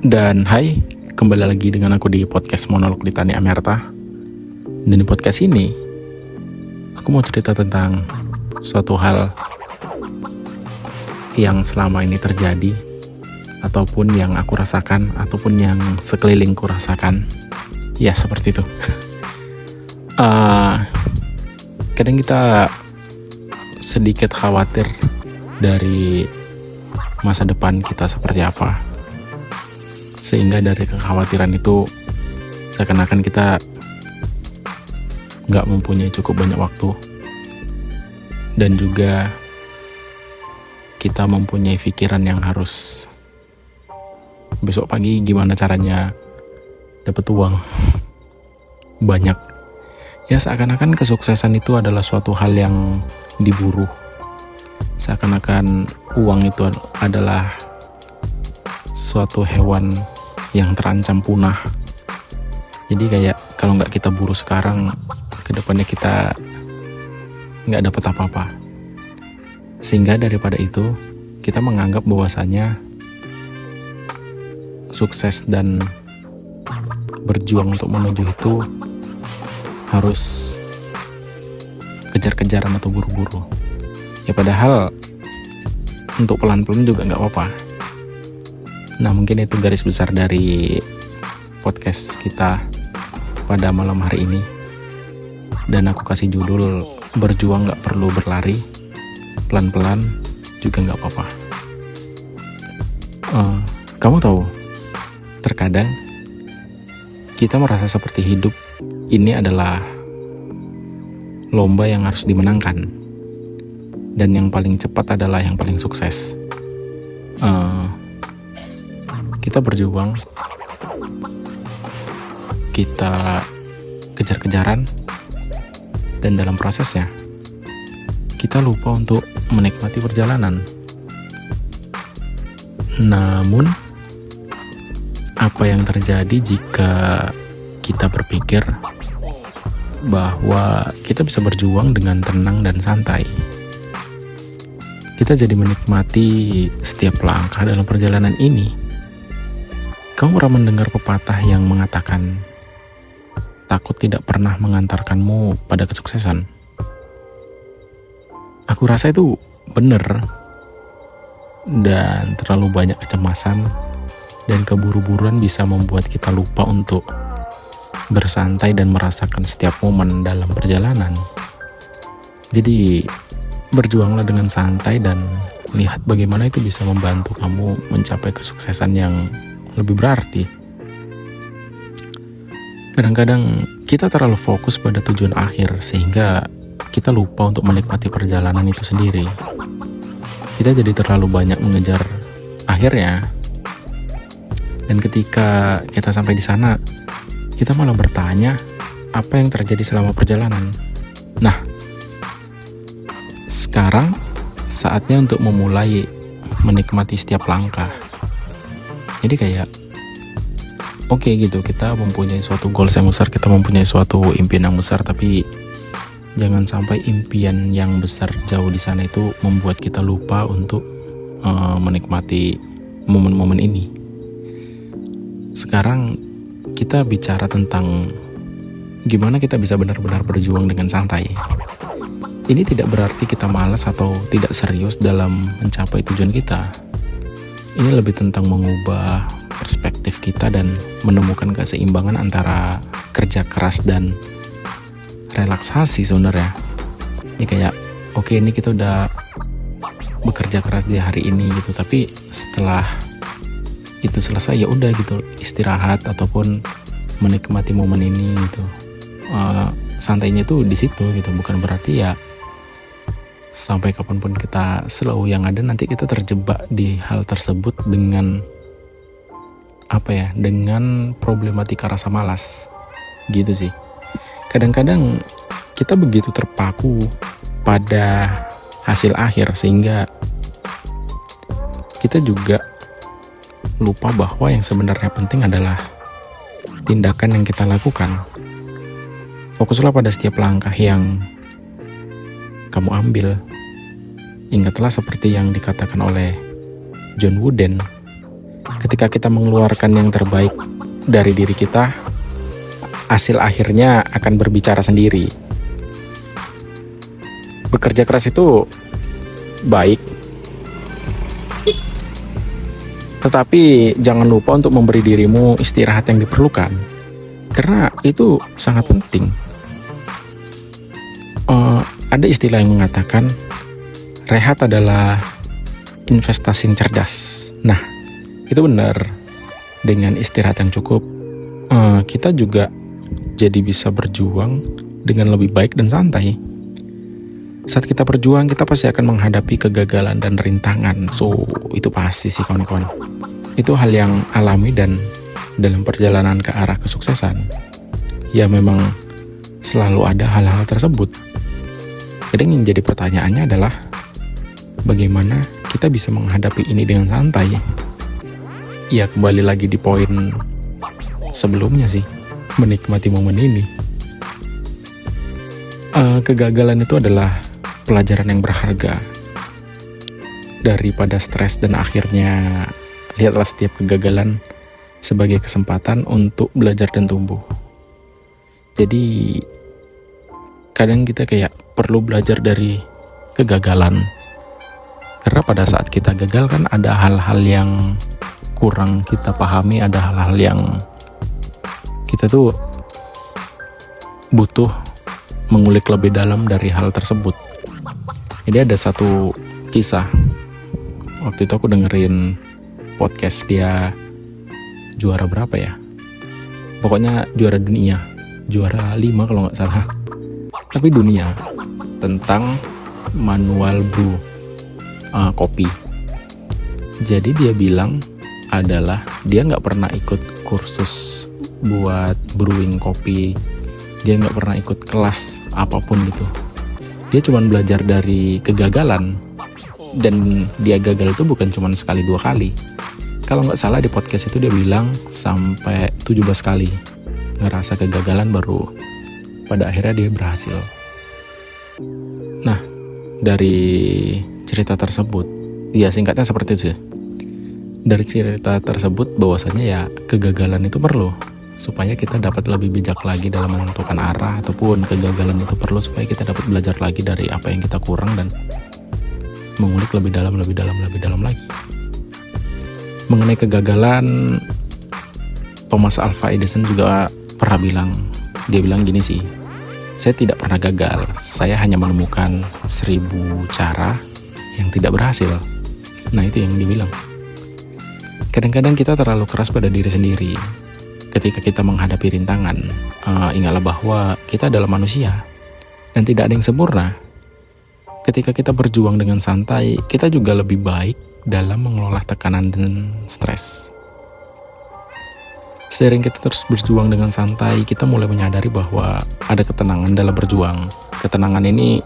Dan hai, kembali lagi dengan aku di podcast Monolog Ditani Amerta. Dan di podcast ini, aku mau cerita tentang suatu hal yang selama ini terjadi, ataupun yang aku rasakan, ataupun yang sekelilingku rasakan. Ya, seperti itu. Kadang kita sedikit khawatir dari masa depan kita seperti apa. Sehingga dari kekhawatiran itu seakan-akan kita gak mempunyai cukup banyak waktu. Dan juga kita mempunyai pikiran yang harus besok pagi gimana caranya dapat uang banyak. Ya, seakan-akan kesuksesan itu adalah suatu hal yang diburu. Seakan-akan uang itu adalah suatu hewan yang terancam punah. Jadi kayak kalau nggak kita buru sekarang, kedepannya kita nggak dapat apa-apa. Sehingga daripada itu, kita menganggap bahwasanya sukses dan berjuang untuk menuju itu harus kejar-kejaran atau buru-buru. Ya padahal untuk pelan-pelan juga nggak apa-apa. Nah, mungkin itu garis besar dari podcast kita pada malam hari ini. Dan aku kasih judul berjuang gak perlu berlari, pelan-pelan juga gak apa-apa. Kamu tahu, terkadang kita merasa seperti hidup ini adalah lomba yang harus dimenangkan, dan yang paling cepat adalah yang paling sukses. Kita berjuang, kita kejar-kejaran, dan dalam prosesnya kita lupa untuk menikmati perjalanan. Namun, apa yang terjadi jika kita berpikir bahwa kita bisa berjuang dengan tenang dan santai? Kita jadi menikmati setiap langkah dalam perjalanan ini. Kamu pernah mendengar pepatah yang mengatakan, takut tidak pernah mengantarkanmu pada kesuksesan? Aku rasa itu benar. Dan terlalu banyak kecemasan dan keburu-buruan bisa membuat kita lupa untuk bersantai dan merasakan setiap momen dalam perjalanan. Jadi, berjuanglah dengan santai dan lihat bagaimana itu bisa membantu kamu mencapai kesuksesan yang lebih berarti. Kadang-kadang kita terlalu fokus pada tujuan akhir sehingga kita lupa untuk menikmati perjalanan itu sendiri. Kita jadi terlalu banyak mengejar akhirnya. Dan ketika kita sampai di sana, kita malah bertanya apa yang terjadi selama perjalanan. Nah, sekarang saatnya untuk memulai menikmati setiap langkah. Jadi kayak oke gitu, kita mempunyai suatu goals yang besar, kita mempunyai suatu impian yang besar, tapi jangan sampai impian yang besar jauh di sana itu membuat kita lupa untuk menikmati momen-momen ini. Sekarang kita bicara tentang gimana kita bisa benar-benar berjuang dengan santai. Ini tidak berarti kita malas atau tidak serius dalam mencapai tujuan kita. Ini lebih tentang mengubah perspektif kita dan menemukan keseimbangan antara kerja keras dan relaksasi sebenarnya. Ini kayak oke, ini kita udah bekerja keras di hari ini gitu, tapi setelah itu selesai ya udah gitu, istirahat ataupun menikmati momen ini gitu. Santainya tuh di situ gitu, bukan berarti ya sampai kapanpun kita slow. Yang ada nanti kita terjebak di hal tersebut dengan dengan problematika rasa malas gitu sih. Kadang-kadang kita begitu terpaku pada hasil akhir sehingga kita juga lupa bahwa yang sebenarnya penting adalah tindakan yang kita lakukan. Fokuslah pada setiap langkah yang kamu ambil. Ingatlah seperti yang dikatakan oleh John Wooden, Ketika kita mengeluarkan yang terbaik dari diri kita, hasil akhirnya akan berbicara sendiri. Bekerja keras itu baik, tetapi jangan lupa untuk memberi dirimu istirahat yang diperlukan, karena itu sangat penting. Ada istilah yang mengatakan rehat adalah investasi yang cerdas. Nah, itu benar. Dengan istirahat yang cukup, kita juga jadi bisa berjuang dengan lebih baik dan santai. Saat kita berjuang, kita pasti akan menghadapi kegagalan dan rintangan. So, itu pasti sih kawan-kawan. Itu hal yang alami dan dalam perjalanan ke arah kesuksesan, ya memang selalu ada hal-hal tersebut. Kadang yang jadi pertanyaannya adalah bagaimana kita bisa menghadapi ini dengan santai. Ya kembali lagi di poin sebelumnya sih, menikmati momen ini. Kegagalan itu adalah pelajaran yang berharga. Daripada stres dan akhirnya, lihatlah setiap kegagalan sebagai kesempatan untuk belajar dan tumbuh. Jadi kadang kita kayak perlu belajar dari kegagalan, karena pada saat kita gagal kan ada hal-hal yang kurang kita pahami, ada hal-hal yang kita tuh butuh mengulik lebih dalam dari hal tersebut. Jadi ada satu kisah, waktu itu aku dengerin podcast dia, juara berapa ya, pokoknya juara dunia, juara 5 kalau nggak salah, tapi dunia, tentang manual brew kopi. Jadi dia bilang adalah dia nggak pernah ikut kursus buat brewing kopi, dia nggak pernah ikut kelas apapun gitu. Dia cuma belajar dari kegagalan, dan dia gagal itu bukan cuma sekali 2 kali. Kalau nggak salah di podcast itu dia bilang sampai 17 kali ngerasa kegagalan baru pada akhirnya dia berhasil. Nah, dari cerita tersebut, ya singkatnya seperti itu sih. Dari cerita tersebut bahwasanya ya kegagalan itu perlu supaya kita dapat lebih bijak lagi dalam menentukan arah, ataupun kegagalan itu perlu supaya kita dapat belajar lagi dari apa yang kita kurang dan mengulik lebih dalam lagi. Mengenai kegagalan, Thomas Alva Edison juga pernah bilang, dia bilang gini sih, saya tidak pernah gagal, saya hanya menemukan 1000 cara yang tidak berhasil. Nah itu yang dibilang. Kadang-kadang kita terlalu keras pada diri sendiri. Ketika kita menghadapi rintangan, ingatlah bahwa kita adalah manusia dan tidak ada yang sempurna. Ketika kita berjuang dengan santai, kita juga lebih baik dalam mengelola tekanan dan stres. Seiring kita terus berjuang dengan santai, kita mulai menyadari bahwa ada ketenangan dalam berjuang. Ketenangan ini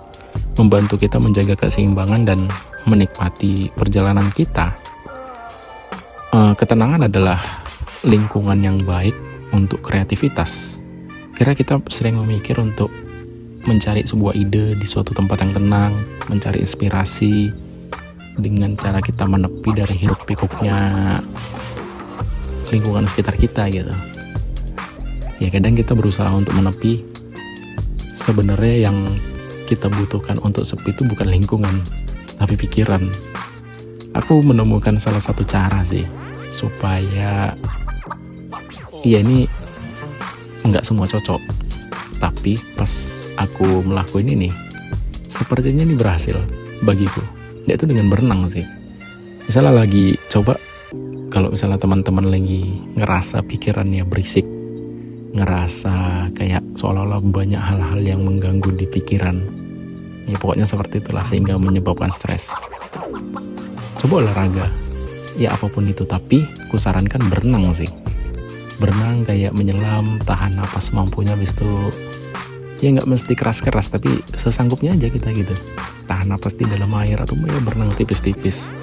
membantu kita menjaga keseimbangan dan menikmati perjalanan kita. Ketenangan adalah lingkungan yang baik untuk kreativitas. Karena kita sering memikir untuk mencari sebuah ide di suatu tempat yang tenang, mencari inspirasi dengan cara kita menepi dari hiruk pikuknya lingkungan sekitar kita gitu. Ya kadang kita berusaha untuk menepi, sebenarnya yang kita butuhkan untuk sepi itu bukan lingkungan, tapi pikiran. Aku menemukan salah satu cara sih supaya ya ini nggak semua cocok, tapi pas aku melakukan ini sepertinya ini berhasil bagiku. Dia itu dengan berenang sih. Misalnya lagi coba, kalau misalnya teman-teman lagi ngerasa pikirannya berisik, ngerasa kayak seolah-olah banyak hal-hal yang mengganggu di pikiran, ya pokoknya seperti itulah sehingga menyebabkan stres. Coba olahraga, ya apapun itu, tapi kusarankan berenang sih. Berenang kayak menyelam, tahan napas mampunya, habis itu ya nggak mesti keras-keras, tapi sesanggupnya aja kita gitu. Tahan napas di dalam air atau ya berenang tipis-tipis.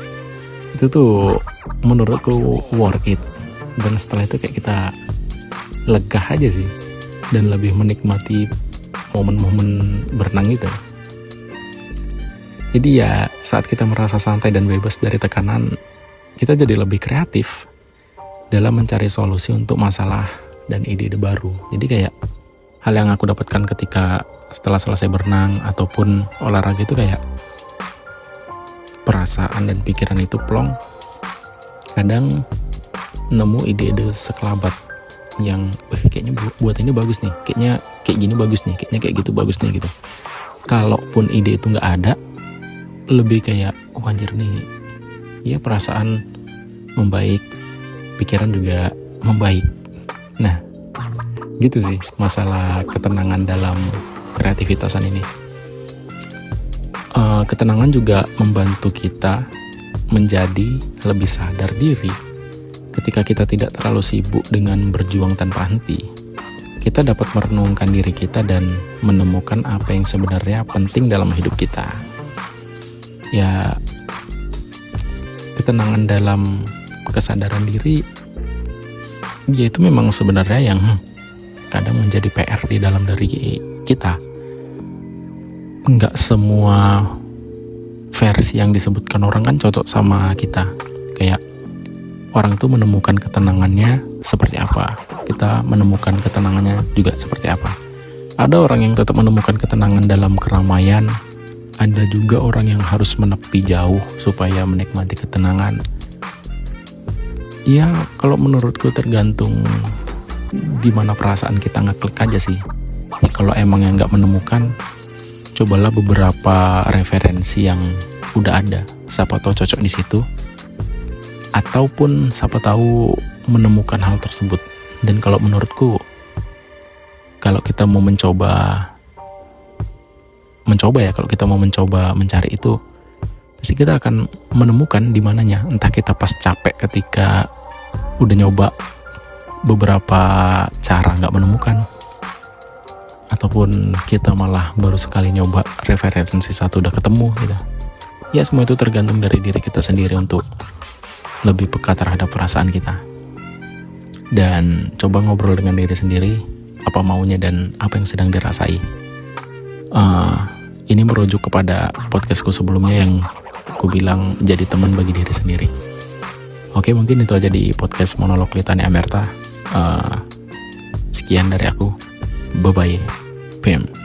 Itu tuh menurutku worth it. Dan setelah itu kayak kita lega aja sih, dan lebih menikmati momen-momen berenang itu. Jadi ya saat kita merasa santai dan bebas dari tekanan, kita jadi lebih kreatif. dalam mencari solusi untuk masalah dan ide-ide baru. Jadi kayak hal yang aku dapatkan ketika setelah selesai berenang ataupun olahraga itu kayak perasaan dan pikiran itu plong. Kadang nemu ide-ide sekelabat yang kayaknya buat ini bagus nih, kayaknya kayak gini bagus nih, kayaknya kayak gitu bagus nih gitu. Kalaupun ide itu nggak ada, lebih kayak anjir nih, ya perasaan membaik, pikiran juga membaik. Nah, gitu sih masalah ketenangan dalam kreativitasan ini. Ketenangan juga membantu kita menjadi lebih sadar diri. Ketika kita tidak terlalu sibuk dengan berjuang tanpa henti, kita dapat merenungkan diri kita dan menemukan apa yang sebenarnya penting dalam hidup kita. Ya, ketenangan dalam kesadaran diri, ya itu memang sebenarnya yang kadang menjadi PR di dalam diri kita. Enggak semua versi yang disebutkan orang kan cocok sama kita. Kayak orang tuh menemukan ketenangannya seperti apa, kita menemukan ketenangannya juga seperti apa. Ada orang yang tetap menemukan ketenangan dalam keramaian, ada juga orang yang harus menepi jauh supaya menikmati ketenangan. Ya kalau menurutku tergantung di mana perasaan kita ngeklik aja sih. Ya kalau emang yang nggak menemukan, cobalah beberapa referensi yang udah ada, siapa tahu cocok di situ. Ataupun siapa tahu menemukan hal tersebut. Dan kalau menurutku, kalau kita mau mencoba ya, kalau kita mau mencoba mencari itu, pasti kita akan menemukan di mananya. Entah kita pas capek ketika udah nyoba beberapa cara nggak menemukan, ataupun kita malah baru sekali nyoba referensi satu udah ketemu gitu. Ya semua itu tergantung dari diri kita sendiri untuk lebih peka terhadap perasaan kita. Dan coba ngobrol dengan diri sendiri, apa maunya dan apa yang sedang dirasai. Ini merujuk kepada podcastku sebelumnya yang aku bilang jadi teman bagi diri sendiri. Oke, mungkin itu aja di podcast monolog Litania Amerta. Sekian dari aku. Bye-bye. PM.